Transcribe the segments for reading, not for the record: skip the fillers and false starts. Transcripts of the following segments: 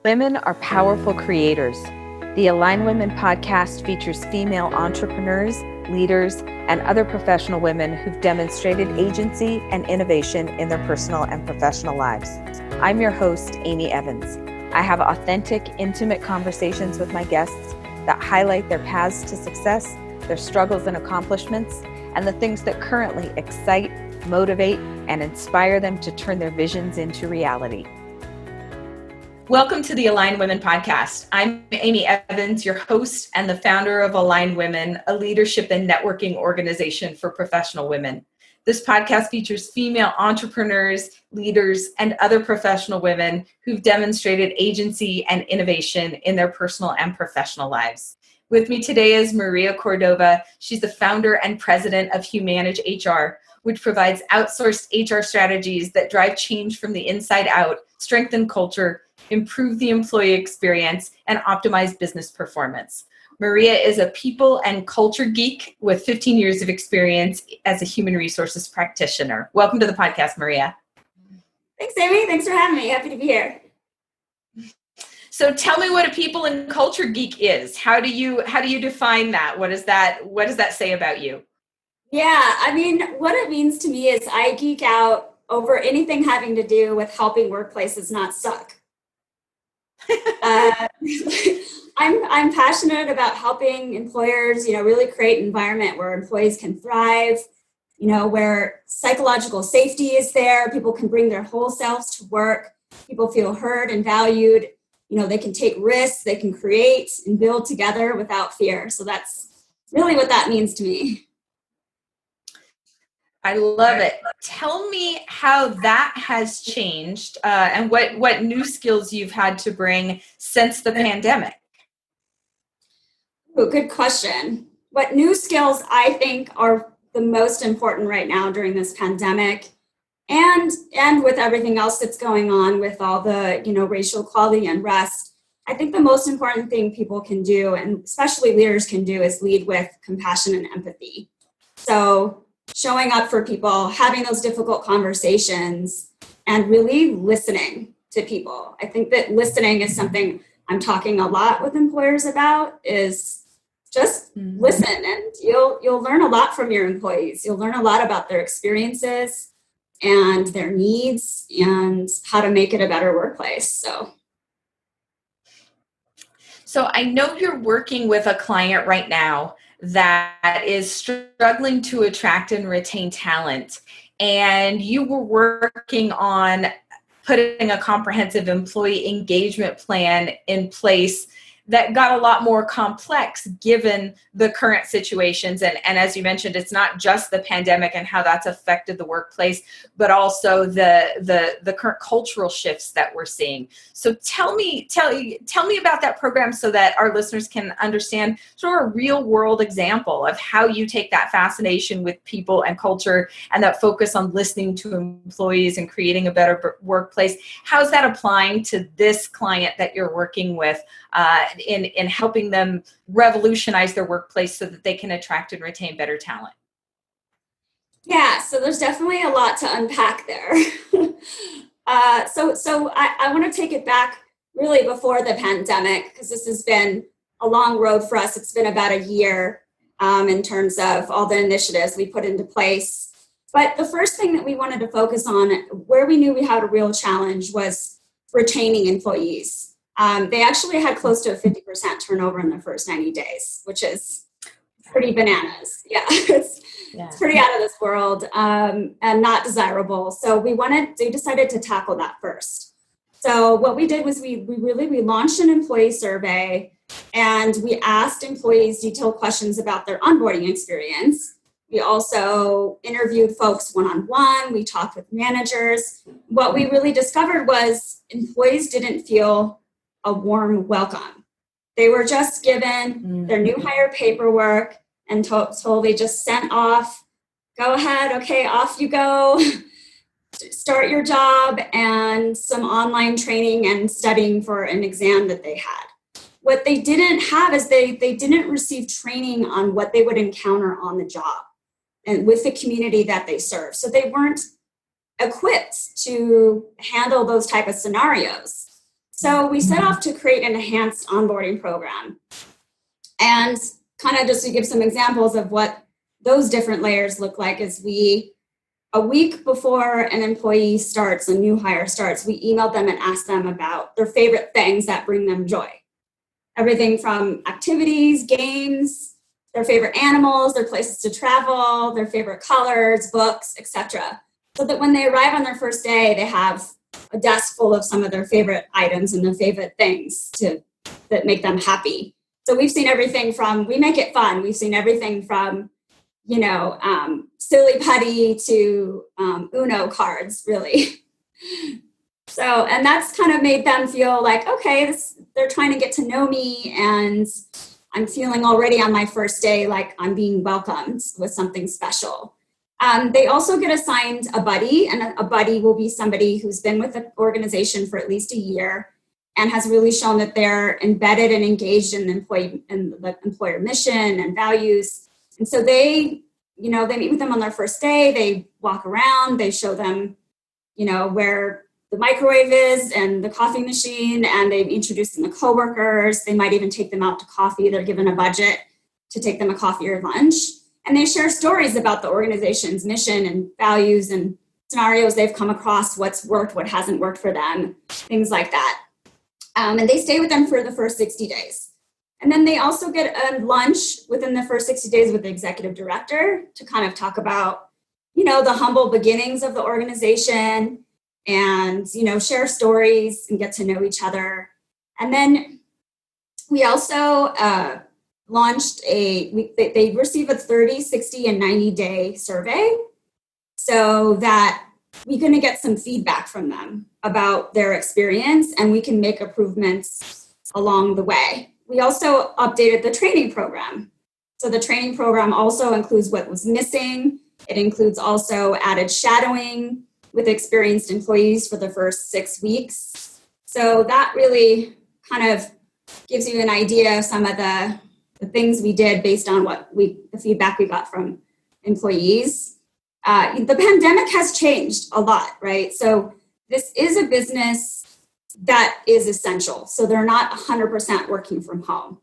Women are powerful creators. The Align Women podcast features female entrepreneurs, leaders, and other professional women who've demonstrated agency and innovation in their personal and professional lives. I'm your host, Amy Evans. I have authentic, intimate conversations with my guests that highlight their paths to success, their struggles and accomplishments, and the things that currently excite, motivate, and inspire them to turn their visions into reality. Welcome to the Align Women podcast. I'm Amy Evans, your host and the founder of Align Women, a leadership and networking organization for professional women. This podcast features female entrepreneurs, leaders, and other professional women who've demonstrated agency and innovation in their personal and professional lives. With me today is Maria Cordova. She's the founder and president of Humanage HR, which provides outsourced HR strategies that drive change from the inside out, strengthen culture, improve the employee experience, and optimize business performance. Maria is a people and culture geek with 15 years of experience as a human resources practitioner. Welcome to the podcast, Maria. Thanks, Amy. Thanks for having me. Happy to be here. So tell me what a people and culture geek is. How do you define that? What does that say about you? Yeah, what it means to me is I geek out over anything having to do with helping workplaces not suck. I'm passionate about helping employers, really create an environment where employees can thrive, where psychological safety is there, people can bring their whole selves to work, people feel heard and valued, they can take risks, they can create and build together without fear. So that's really what that means to me. I love it. Tell me how that has changed and what new skills you've had to bring since the pandemic. Ooh, good question. What new skills I think are the most important right now during this pandemic and with everything else that's going on with all the, racial equality and unrest, I think the most important thing people can do, and especially leaders can do, is lead with compassion and empathy. So showing up for people, having those difficult conversations, and really listening to people. I think that listening is something I'm talking a lot with employers about, is just listen, and you'll learn a lot from your employees. You'll learn a lot about their experiences and their needs and how to make it a better workplace. So I know you're working with a client right now that is struggling to attract and retain talent. And you were working on putting a comprehensive employee engagement plan in place that got a lot more complex given the current situations. And as you mentioned, it's not just the pandemic and how that's affected the workplace, but also the current cultural shifts that we're seeing. So tell me about that program so that our listeners can understand sort of a real world example of how you take that fascination with people and culture and that focus on listening to employees and creating a better workplace. How's that applying to this client that you're working with in helping them revolutionize their workplace so that they can attract and retain better talent? Yeah, so there's definitely a lot to unpack there. So I want to take it back really before the pandemic, because this has been a long road for us. It's been about a year in terms of all the initiatives we put into place. But the first thing that we wanted to focus on, where we knew we had a real challenge, was retaining employees. They actually had close to a 50% turnover in the first 90 days, which is pretty bananas. Yeah, it's pretty out of this world and not desirable. So we decided to tackle that first. So what we did was we launched an employee survey, and we asked employees detailed questions about their onboarding experience. We also interviewed folks one-on-one. We talked with managers. What we really discovered was employees didn't feel a warm welcome. They were just given their new hire paperwork and told they just sent off, go ahead, okay, off you go, start your job, and some online training and studying for an exam that they had. What they didn't have is they didn't receive training on what they would encounter on the job and with the community that they serve. So they weren't equipped to handle those type of scenarios. So we set off to create an enhanced onboarding program. And kind of just to give some examples of what those different layers look like is a week before an employee starts, a new hire starts, we email them and ask them about their favorite things that bring them joy. Everything from activities, games, their favorite animals, their places to travel, their favorite colors, books, etc. So that when they arrive on their first day, they have a desk full of some of their favorite items and their favorite things that make them happy. So we've seen everything from, we make it fun. We've seen everything from, silly putty to Uno cards, really. So, and that's kind of made them feel like, okay, they're trying to get to know me, and I'm feeling already on my first day like I'm being welcomed with something special. They also get assigned a buddy, and a buddy will be somebody who's been with the organization for at least a year and has really shown that they're embedded and engaged in the employer mission and values. And so they meet with them on their first day, they walk around, they show them, where the microwave is and the coffee machine, and they introduce them to coworkers. They might even take them out to coffee. They're given a budget to take them a coffee or lunch. And they share stories about the organization's mission and values and scenarios they've come across, what's worked, what hasn't worked for them, things like that. And they stay with them for the first 60 days. And then they also get a lunch within the first 60 days with the executive director to kind of talk about, the humble beginnings of the organization and, share stories and get to know each other. And then we also launched they receive a 30, 60, and 90-day survey so that we're going to get some feedback from them about their experience, and we can make improvements along the way. We also updated the training program. So the training program also includes what was missing. It includes also added shadowing with experienced employees for the first 6 weeks. So that really kind of gives you an idea of some of the things we did based on the feedback we got from employees. The pandemic has changed a lot, right? So this is a business that is essential. So they're not 100% working from home.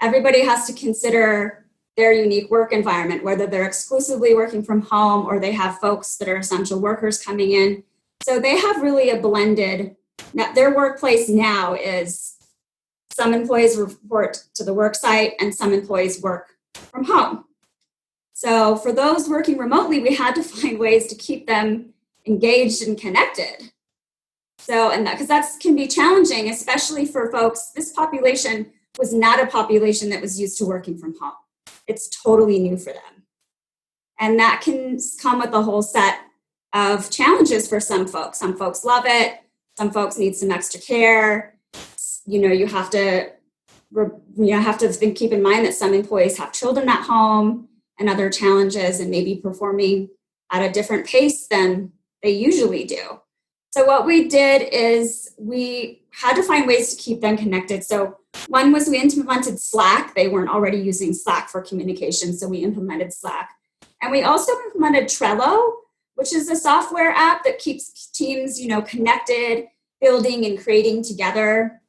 Everybody has to consider their unique work environment, whether they're exclusively working from home or they have folks that are essential workers coming in. So they have really a blended, their workplace now is some employees report to the work site and some employees work from home. So for those working remotely, we had to find ways to keep them engaged and connected. So, and because that can be challenging, especially for folks, this population was not a population that was used to working from home. It's totally new for them. And that can come with a whole set of challenges for some folks. Some folks love it. Some folks need some extra care. You have to keep in mind that some employees have children at home and other challenges and maybe performing at a different pace than they usually do. So what we did is we had to find ways to keep them connected. So one was we implemented Slack. They weren't already using Slack for communication, so we implemented Slack. And we also implemented Trello, which is a software app that keeps teams, connected, building and creating together.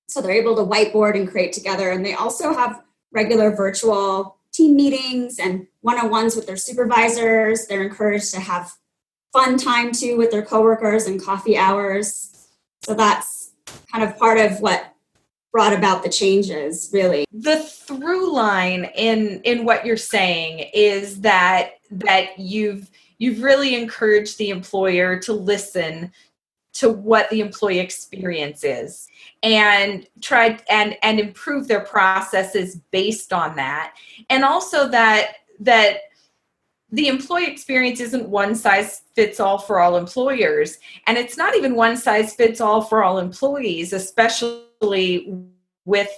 So they're able to whiteboard and create together. And they also have regular virtual team meetings and one-on-ones with their supervisors. They're encouraged to have fun time too with their coworkers and coffee hours. So that's kind of part of what brought about the changes, really. The through line in what you're saying is that you've really encouraged the employer to listen to what the employee experience is and try and improve their processes based on that. And also that the employee experience isn't one size fits all for all employers. And it's not even one size fits all for all employees, especially with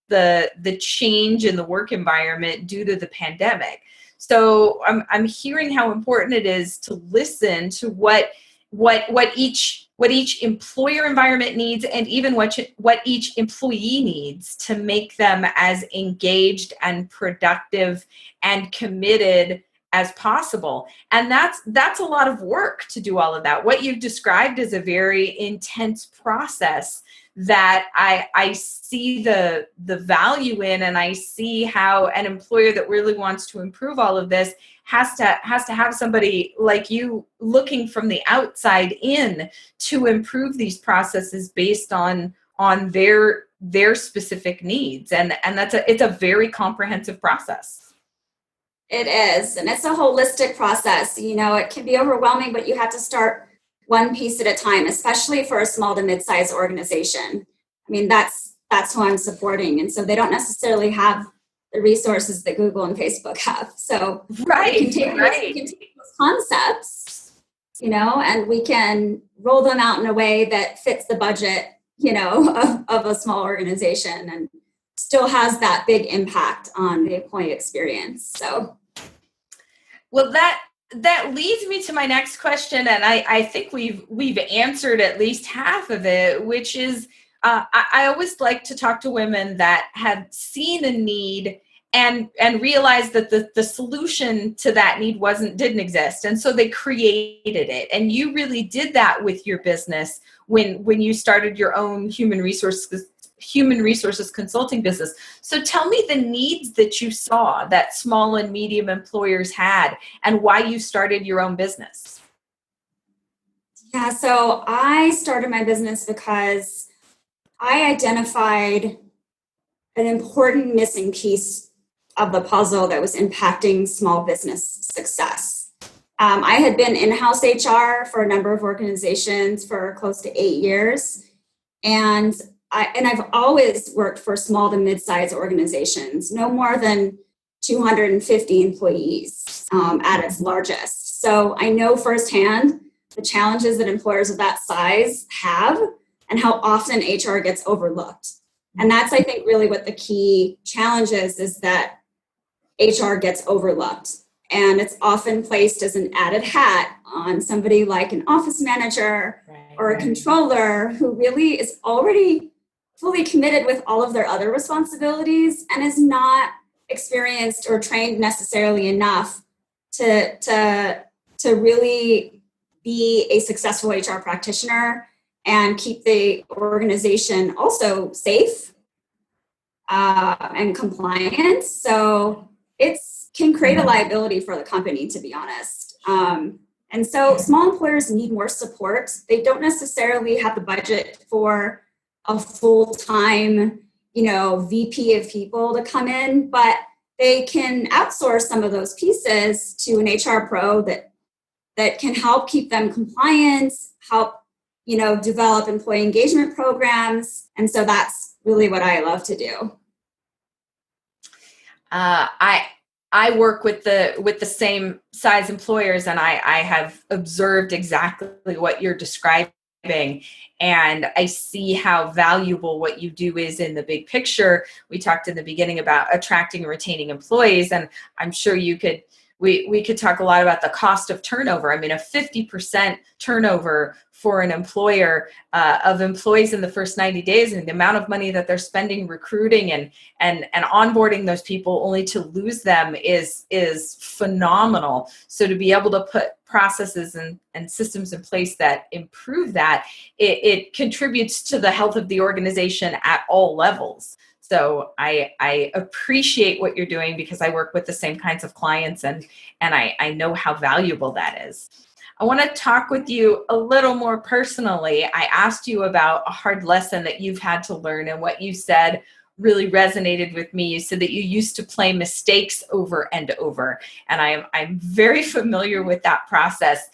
the change in the work environment due to the pandemic. So I'm hearing how important it is to listen to what each employer environment needs, and even what each employee needs to make them as engaged and productive and committed as possible. And that's a lot of work to do all of that. What you've described is a very intense process that I see the value in, and I see how an employer that really wants to improve all of this has to have somebody like you looking from the outside in to improve these processes based on their specific needs. And it's a very comprehensive process. It is, and it's a holistic process. It can be overwhelming, but you have to start one piece at a time, especially for a small to mid-sized organization. I mean, that's who I'm supporting. And so they don't necessarily have the resources that Google and Facebook have. So we can take those concepts, and we can roll them out in a way that fits the budget, of a small organization and still has that big impact on the employee experience. So, well, that leads me to my next question, and I think we've answered at least half of it, which is I always like to talk to women that have seen a need and realized that the solution to that need didn't exist, and so they created it. And you really did that with your business when you started your own human resources consulting business. So tell me the needs that you saw that small and medium employers had and why you started your own business. Yeah, so I started my business because I identified an important missing piece of the puzzle that was impacting small business success. I had been in-house HR for a number of organizations for close to 8 years. And I've always worked for small to mid-sized organizations, no more than 250 employees at its largest. So I know firsthand the challenges that employers of that size have and how often HR gets overlooked. And that's, I think, really what the key challenge is that HR gets overlooked. And it's often placed as an added hat on somebody like an office manager or a controller who really is already fully committed with all of their other responsibilities and is not experienced or trained necessarily enough to really be a successful HR practitioner and keep the organization also safe and compliant. So it can create a liability for the company, to be honest. And so small employers need more support. They don't necessarily have the budget for a full-time, VP of people to come in, but they can outsource some of those pieces to an HR pro that can help keep them compliant, help, develop employee engagement programs. And so that's really what I love to do. I work with the same size employers, and I have observed exactly what you're describing. And I see how valuable what you do is in the big picture. We talked in the beginning about attracting and retaining employees, and I'm sure we could talk a lot about the cost of turnover. I mean, a 50% turnover for an employer of employees in the first 90 days, and the amount of money that they're spending recruiting and onboarding those people only to lose them is phenomenal. So to be able to put processes and systems in place that improve that, it contributes to the health of the organization at all levels. So I appreciate what you're doing because I work with the same kinds of clients and I know how valuable that is. I want to talk with you a little more personally. I asked you about a hard lesson that you've had to learn, and what you said really resonated with me. You said that you used to play mistakes over and over, and I'm very familiar with that process.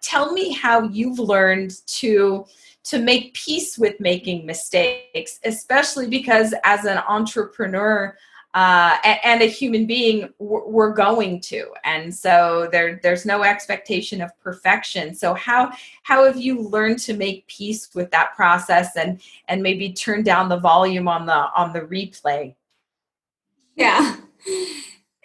Tell me how you've learned to make peace with making mistakes, especially because as an entrepreneur and a human being, we're going to. And so there's no expectation of perfection. So how have you learned to make peace with that process and maybe turn down the volume on the replay? Yeah,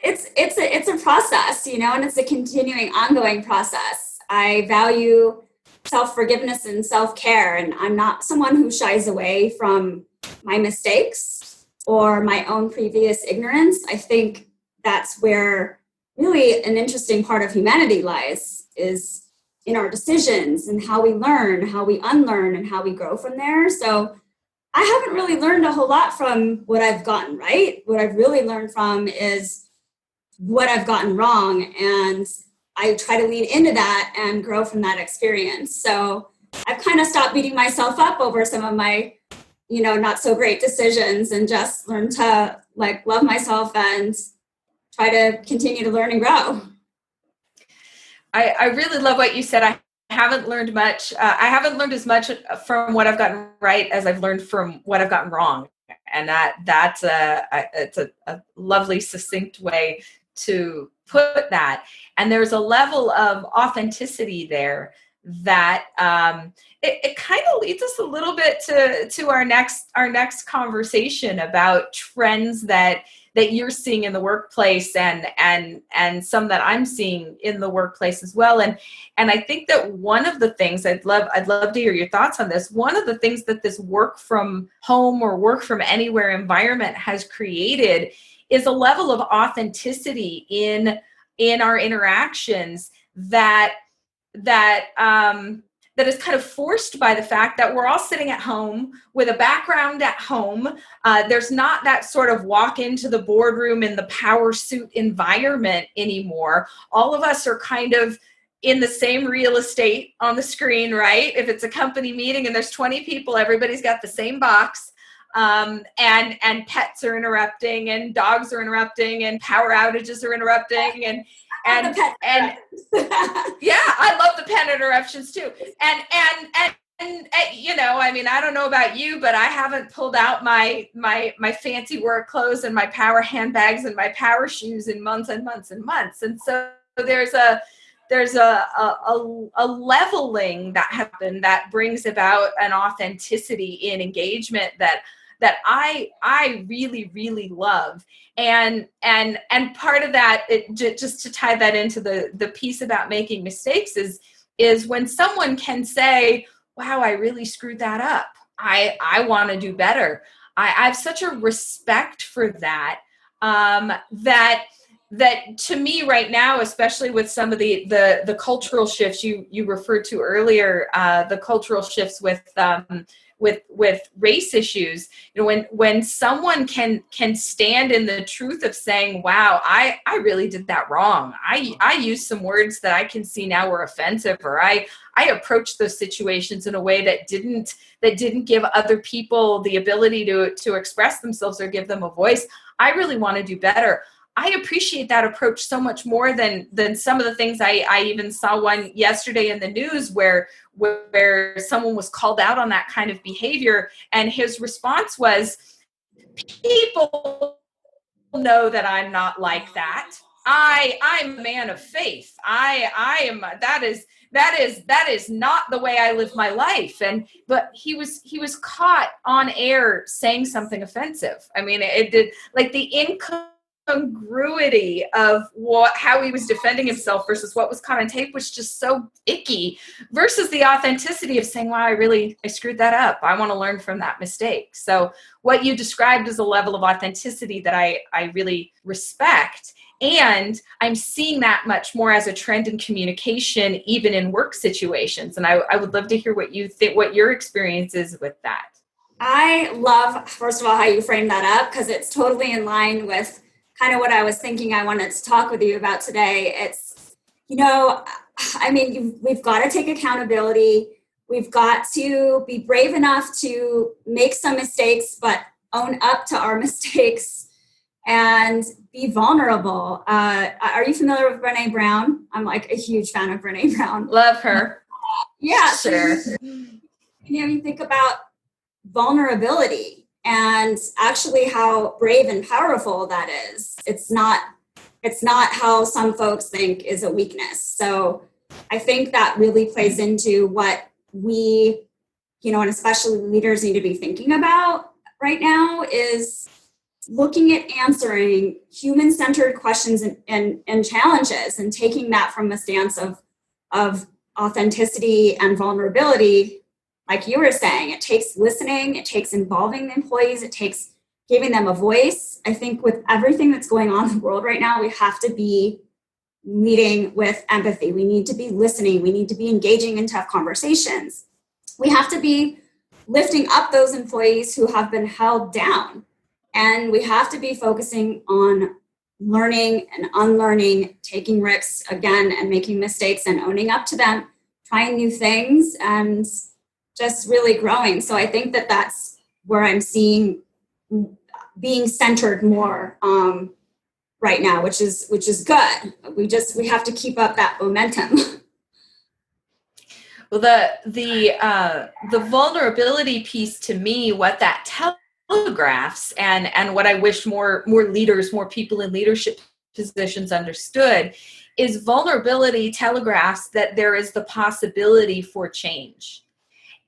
it's a process, and it's a continuing, ongoing process. I value self-forgiveness and self-care, and I'm not someone who shies away from my mistakes or my own previous ignorance. I think that's where really an interesting part of humanity lies is in our decisions and how we learn, how we unlearn, and how we grow from there. So I haven't really learned a whole lot from what I've gotten right. What I've really learned from is what I've gotten wrong. And I try to lean into that and grow from that experience. So I've kind of stopped beating myself up over some of my, not so great decisions, and just learn to love myself and try to continue to learn and grow. I really love what you said. I haven't learned much. I haven't learned as much from what I've gotten right as I've learned from what I've gotten wrong. And it's a lovely, succinct way to put that. And there's a level of authenticity there that it kind of leads us a little bit to our next conversation about trends that you're seeing in the workplace and some that I'm seeing in the workplace as well. And I think that one of the things I'd love to hear your thoughts on this. One of the things that this work from home or work from anywhere environment has created is a level of authenticity in our interactions that is kind of forced by the fact that we're all sitting at home with a background at home. There's not that sort of walk into the boardroom in the power suit environment anymore. All of us are kind of in the same real estate on the screen, right? If it's a company meeting and there's 20 people, everybody's got the same box. And pets are interrupting, and dogs are interrupting, and power outages are interrupting, and yeah, I love the pet interruptions too. And I mean, I don't know about you, but I haven't pulled out my fancy work clothes and my power handbags and my power shoes in months and months and months. And so there's a leveling that happened that brings about an authenticity in engagement that I really, really love. And part of that, just to tie that into the piece about making mistakes is when someone can say, wow, I really screwed that up. I want to do better. I have such a respect for that, that to me right now, especially with some of the cultural shifts you referred to earlier, the cultural shifts with race issues, when someone can stand in the truth of saying, wow, I really did that wrong. I used some words that I can see now were offensive, or I approached those situations in a way that didn't give other people the ability to express themselves or give them a voice. I really want to do better. I appreciate that approach so much more than some of the things I even saw one yesterday in the news where someone was called out on that kind of behavior, and his response was, people know that I'm not like that. I'm a man of faith. I am, that is not the way I live my life. But he was caught on air saying something offensive. I mean, it did, like, the incongruity of how he was defending himself versus what was caught on tape was just so icky, versus the authenticity of saying, wow, I screwed that up. I want to learn from that mistake. So what you described is a level of authenticity that I really respect. And I'm seeing that much more as a trend in communication, even in work situations. And I would love to hear what you think, what your experience is with that. I love, first of all, how you framed that up, because it's totally in line with kind of what I was thinking I wanted to talk with you about today. It's, I mean, we've got to take accountability. We've got to be brave enough to make some mistakes, but own up to our mistakes and be vulnerable. Are you familiar with Brené Brown? I'm like a huge fan of Brené Brown. Love her. Yeah. Sure. So, you think about vulnerability and actually how brave and powerful that is. It's not how some folks think is a weakness. So I think that really plays into what we, and especially leaders need to be thinking about right now, is looking at answering human-centered questions and challenges, and taking that from a stance of authenticity and vulnerability. Like you were saying, it takes listening, it takes involving the employees, it takes giving them a voice. I think with everything that's going on in the world right now, we have to be leading with empathy. We need to be listening. We need to be engaging in tough conversations. We have to be lifting up those employees who have been held down. And we have to be focusing on learning and unlearning, taking risks again and making mistakes and owning up to them, trying new things and just really growing. So I think that that's where I'm seeing being centered more right now, which is good. We have to keep up that momentum. Well, the vulnerability piece to me, what that telegraphs, and what I wish more leaders, more people in leadership positions understood, is vulnerability telegraphs that there is the possibility for change.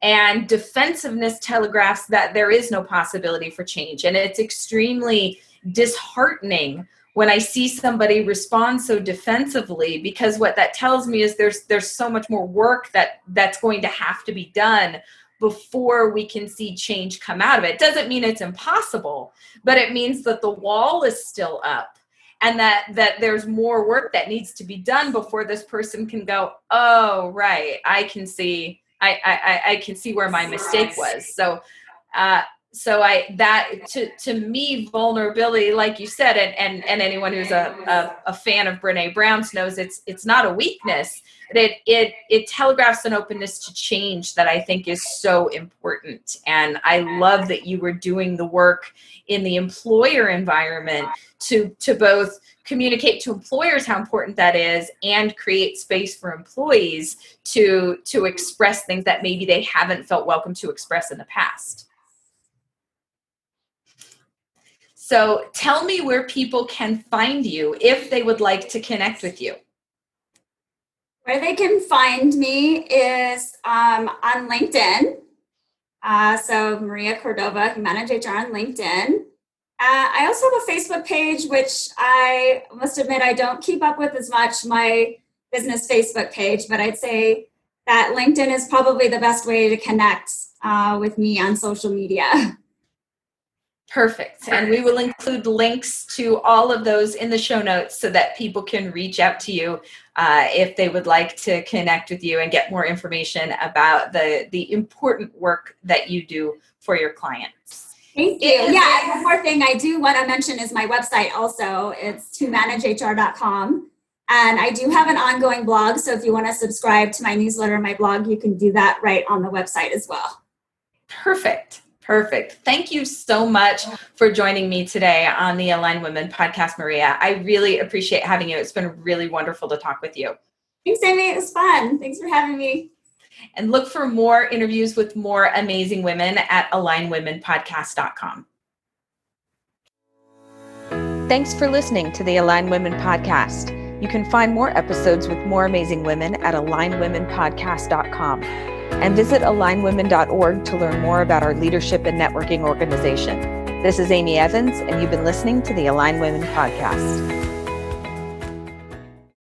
And defensiveness telegraphs that there is no possibility for change. And it's extremely disheartening when I see somebody respond so defensively, because what that tells me is there's so much more work that's going to have to be done before we can see change come out of it. It doesn't mean it's impossible, but it means that the wall is still up, and that there's more work that needs to be done before this person can go, oh, right, I can see where my mistake was. To me, vulnerability, like you said, and anyone who's a fan of Brene Brown's knows it's not a weakness. It telegraphs an openness to change that I think is so important. And I love that you were doing the work in the employer environment to both communicate to employers how important that is and create space for employees to express things that maybe they haven't felt welcome to express in the past. So tell me where people can find you if they would like to connect with you. Where they can find me is on LinkedIn. So Maria Cordova, who manage HR on LinkedIn. I also have a Facebook page, which I must admit I don't keep up with as much, my business Facebook page, but I'd say that LinkedIn is probably the best way to connect with me on social media. Perfect. And we will include links to all of those in the show notes so that people can reach out to you if they would like to connect with you and get more information about the important work that you do for your clients. Thank you. Yeah, and one more thing I do want to mention is my website also. It's tomanagehr.com. And I do have an ongoing blog. So if you want to subscribe to my newsletter and my blog, you can do that right on the website as well. Perfect. Thank you so much for joining me today on the Aligned Women podcast, Maria. I really appreciate having you. It's been really wonderful to talk with you. Thanks, Amy. It was fun. Thanks for having me. And look for more interviews with more amazing women at alignedwomenpodcast.com. Thanks for listening to the Aligned Women podcast. You can find more episodes with more amazing women at alignedwomenpodcast.com. And visit alignedwomen.org to learn more about our leadership and networking organization. This is Amy Evans, and you've been listening to the Aligned Women podcast.